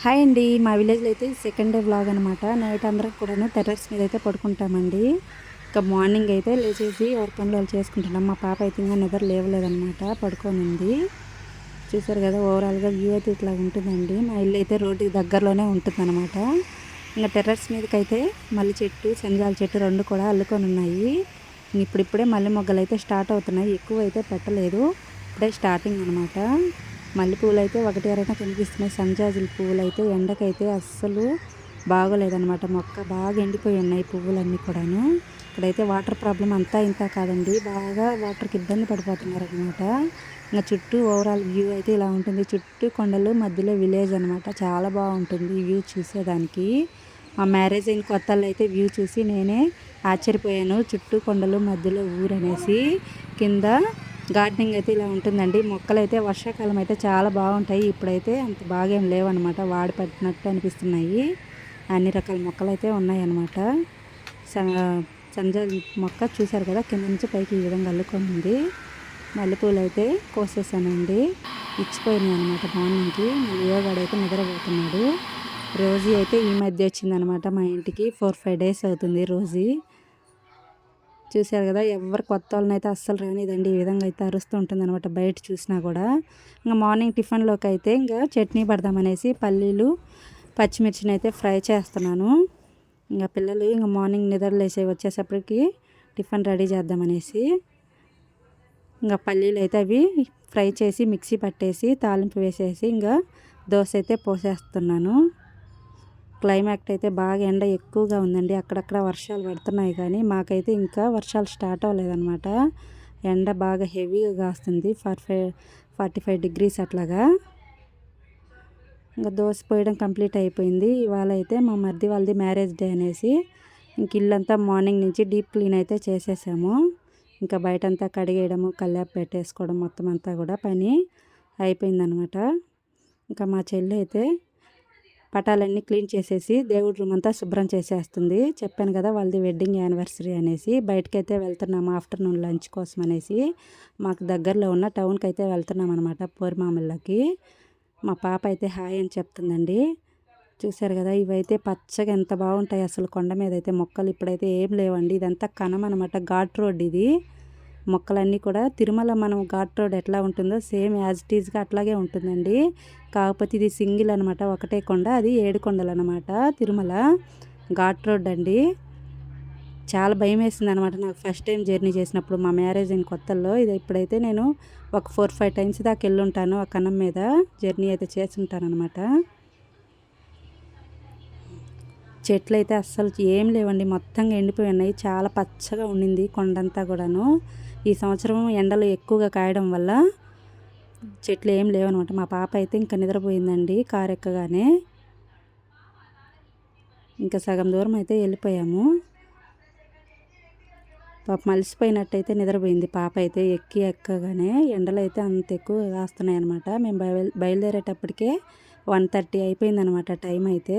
Hi అండి. మా విలేజ్‌లో అయితే సెకండ్ డే వ్లాగ్ అనమాట. నైట్ అందరం కూడాను టెర్రస్ మీద అయితే పడుకుంటామండి. ఇంకా మార్నింగ్ అయితే లేచేసి ఎవరి పనులు వాళ్ళు చేసుకుంటున్నాం. మా పాప అయితే ఇంకా నిద్ర లేవలేదనమాట, పడుకోనుంది. చూసారు కదా, ఓవరాల్‌గా వ్యూ అయితే ఇట్లా ఉంటుందండి. మా ఇల్లు అయితే రోడ్డుకి దగ్గరలోనే ఉంటుందన్నమాట. ఇంకా టెర్రస్ మీదకైతే మల్లి చెట్టు, శనగాల చెట్టు 2 కూడా అల్లుకొని ఉన్నాయి. ఇప్పుడిప్పుడే మల్లె మొగ్గలు అయితే స్టార్ట్ అవుతున్నాయి. ఎక్కువ అయితే పెట్టలేదు, ఇప్పుడే స్టార్టింగ్ అనమాట. మల్లెపూలు అయితే ఒకటి అరైనా కనిపిస్తున్నాయి. సన్నజాజుల పువ్వులు అయితే ఎండకైతే అస్సలు బాగోలేదనమాట. మొక్క బాగా ఎండిపోయి ఉన్నాయి పువ్వులన్నీ కూడాను. ఇక్కడైతే వాటర్ ప్రాబ్లం అంతా ఇంత కాదండి, బాగా వాటర్కి ఇబ్బంది పడిపోతున్నారనమాట. ఇంకా చుట్టూ ఓవరాల్ వ్యూ అయితే ఇలా ఉంటుంది. చుట్టూ కొండలు, మధ్యలో విలేజ్ అనమాట. చాలా బాగుంటుంది వ్యూ చూసేదానికి. మా మ్యారేజ్ అయిన కొత్తల్లో అయితే వ్యూ చూసి నేనే ఆశ్చర్యపోయాను. చుట్టూ కొండలు, మధ్యలో ఊరు అనేసి. కింద గార్డెనింగ్ అయితే ఇలా ఉంటుందండి. మొక్కలైతే వర్షాకాలం అయితే చాలా బాగుంటాయి. ఇప్పుడైతే అంత బాగా ఏం లేవన్నమాట, వాడి పట్టినట్టు అనిపిస్తున్నాయి. అన్ని రకాల మొక్కలు అయితే ఉన్నాయన్నమాట. సంజాజి మొక్క చూసారు కదా, కింద నుంచి పైకి ఈ విధంగా అల్లుకొని ఉంది. మల్లెపూలు అయితే కోసేసానండి, ఇచ్చిపోయినాయి అనమాట మార్నింగ్కి. మళ్ళీ యోగాడైతే నిద్రపోతున్నాడు. రోజీ అయితే ఈ మధ్య వచ్చిందనమాట మా ఇంటికి. 4-5 డేస్ అవుతుంది రోజీ. చూశారు కదా, ఎవరు కొత్త వాళ్ళని అయితే అస్సలు రానిదండి. ఈ విధంగా అయితే అరుస్తూ ఉంటుంది అనమాట బయట చూసినా కూడా. ఇంకా మార్నింగ్ టిఫిన్లోకి అయితే ఇంకా చట్నీ పడదామనేసి పల్లీలు, పచ్చిమిర్చిని అయితే ఫ్రై చేస్తున్నాను. ఇంకా పిల్లలు ఇంకా మార్నింగ్ నిద్రలేసి వచ్చేసప్పటికి టిఫిన్ రెడీ చేద్దామనేసి ఇంకా పల్లీలు అయితే అవి ఫ్రై చేసి మిక్సీ పట్టేసి తాలింపు వేసేసి ఇంకా దోశ అయితే పోసేస్తున్నాను. క్లైమాక్ట్ అయితే బాగా ఎండ ఎక్కువగా ఉందండి. అక్కడక్కడ వర్షాలు పడుతున్నాయి, కానీ మాకైతే ఇంకా వర్షాలు స్టార్ట్ అవ్వలేదన్నమాట. ఎండ బాగా హెవీగా కాస్తుంది, 45 డిగ్రీస్ అట్లాగా. ఇంకా దోశ పోయడం కంప్లీట్ అయిపోయింది. ఇవాళ అయితే మా మరిది వాళ్ళది మ్యారేజ్ డే అనేసి ఇంక ఇల్లంతా మార్నింగ్ నుంచి డీప్ క్లీన్ అయితే చేసేసాము. ఇంకా బయటంతా కడిగేయడము, కల్లాపు పెట్టేసుకోవడం, మొత్తం అంతా కూడా పని అయిపోయిందనమాట. ఇంకా మా చెల్లి అయితే పటాలన్నీ క్లీన్ చేసేసి దేవుడి రూమ్ అంతా శుభ్రం చేసేస్తుంది. చెప్పాను కదా, వాళ్ళది వెడ్డింగ్ యానివర్సరీ అనేసి. బయటకైతే వెళ్తున్నాము ఆఫ్టర్నూన్ లంచ్ కోసం అనేసి. మాకు దగ్గరలో ఉన్న టౌన్కి అయితే వెళ్తున్నాం అనమాట, పోర్మామిళ్ళకి. మా పాప అయితే హాయ్ అని చెప్తుందండి. చూసారు కదా, ఇవైతే పచ్చగా ఎంత బాగుంటాయి అసలు. కొండ మీద అయితే మొక్కలు ఇప్పుడైతే ఏం లేవండి. ఇదంతా కనం అనమాట, ఘాట్ రోడ్ ఇది. మొక్కలన్నీ కూడా తిరుమల మనం ఘాట్ రోడ్ ఎట్లా ఉంటుందో సేమ్ యాజ్ ఇట్ ఈజ్గా అట్లాగే ఉంటుందండి. కాకపోతే ఇది సింగిల్ అనమాట, ఒకటే కొండ, అది 7 కొండలు అనమాట. తిరుమల ఘాట్ రోడ్ అండి. చాలా భయం వేసింది అనమాట నాకు ఫస్ట్ టైం జర్నీ చేసినప్పుడు, మా మ్యారేజ్ అయిన కొత్తల్లో. ఇది ఇప్పుడైతే నేను ఒక 4-5 టైమ్స్ దాకా వెళ్ళుంటాను ఆ కన్నం మీద. జర్నీ అయితే చేసి ఉంటాను అనమాట. చెట్లు అయితే అస్సలు ఏం లేవండి, మొత్తంగా ఎండిపోయి ఉన్నాయి. చాలా పచ్చగా ఉండింది కొండంతా కూడాను. ఈ సంవత్సరం ఎండలు ఎక్కువగా కాయడం వల్ల చెట్లు ఏం లేవనమాట. మా పాప అయితే ఇంకా నిద్రపోయిందండి కారు ఎక్కగానే. ఇంకా సగం దూరం అయితే వెళ్ళిపోయాము. పాప మలిసిపోయినట్టయితే నిద్రపోయింది పాప అయితే ఎక్కగానే. ఎండలు అయితే అంత ఎక్కువ కాస్తున్నాయి అనమాట. మేము బయలుదేరేటప్పటికే 1:30 అయిపోయిందనమాట టైం అయితే.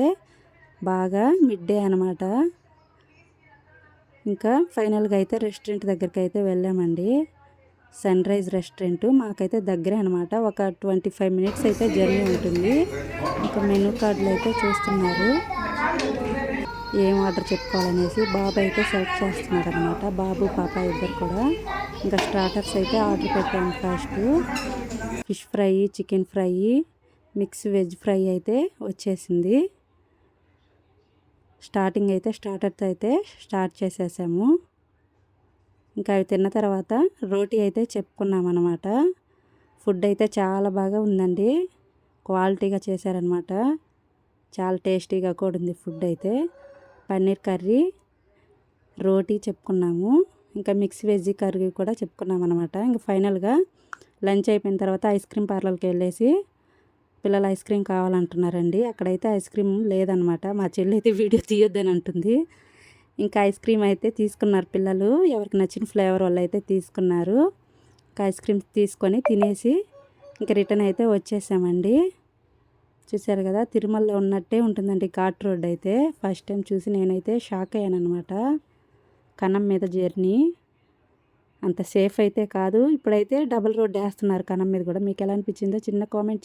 బాగా మిడ్ డే అనమాట. ఇంకా ఫైనల్గా అయితే రెస్టారెంట్ దగ్గరికి అయితే వెళ్ళామండి. సన్ రైజ్ రెస్టారెంట్ మాకైతే దగ్గరే అనమాట. ఒక 25 మినిట్స్ అయితే జర్నీ ఉంటుంది. ఇంకా మెనూ కార్డులు అయితే చూస్తున్నారు, ఏం ఆర్డర్ చెప్పుకోవాలనేసి. బాబు అయితే సెలెక్ట్ చేస్తున్నాడు అనమాట, బాబు పాప ఇద్దరు కూడా. ఇంకా స్టార్టర్స్ అయితే ఆర్డర్ పెట్టాము. First fish fry, chicken fry, mix veg fry అయితే వచ్చేసింది. స్టార్టింగ్ అయితే స్టార్టర్స్ అయితే స్టార్ట్ చేసేసాము. ఇంకా అవి తిన్న తర్వాత రోటీ అయితే చెప్పుకున్నాం అనమాట. ఫుడ్ అయితే చాలా బాగా ఉందండి, క్వాలిటీగా చేశారనమాట. చాలా టేస్టీగా కూడా ఉంది ఫుడ్ అయితే. పన్నీర్ కర్రీ, రోటీ చెప్పుకున్నాము. ఇంకా మిక్స్ వెజ్ కర్రీ కూడా చెప్పుకున్నాం అనమాట. ఇంకా ఫైనల్గా లంచ్ అయిపోయిన తర్వాత ఐస్ క్రీమ్ పార్లర్కి వెళ్ళేసి పిల్లలు ఐస్ క్రీమ్ కావాలంటున్నారండి. అక్కడైతే ఐస్ క్రీమ్ లేదనమాట. మా చెల్లి అయితే వీడియో తీయొద్దని అంటుంది. ఇంకా ఐస్ క్రీమ్ అయితే తీసుకున్నారు పిల్లలు, ఎవరికి నచ్చిన ఫ్లేవర్ వాళ్ళు అయితే తీసుకున్నారు. ఇంకా ఐస్ క్రీమ్ తీసుకొని తినేసి ఇంకా రిటర్న్ అయితే వచ్చేసామండి. చూసారు కదా, తిరుమలలో ఉన్నట్టే ఉంటుందండి ఘాట్ రోడ్ అయితే. ఫస్ట్ టైం చూసి నేనైతే షాక్ అయ్యాను అనమాట. కనం మీద జర్నీ అంత సేఫ్ అయితే కాదు. ఇప్పుడైతే డబుల్ రోడ్ వేస్తున్నారు కనం మీద కూడా. మీకు ఎలా అనిపించిందో చిన్న కామెంట్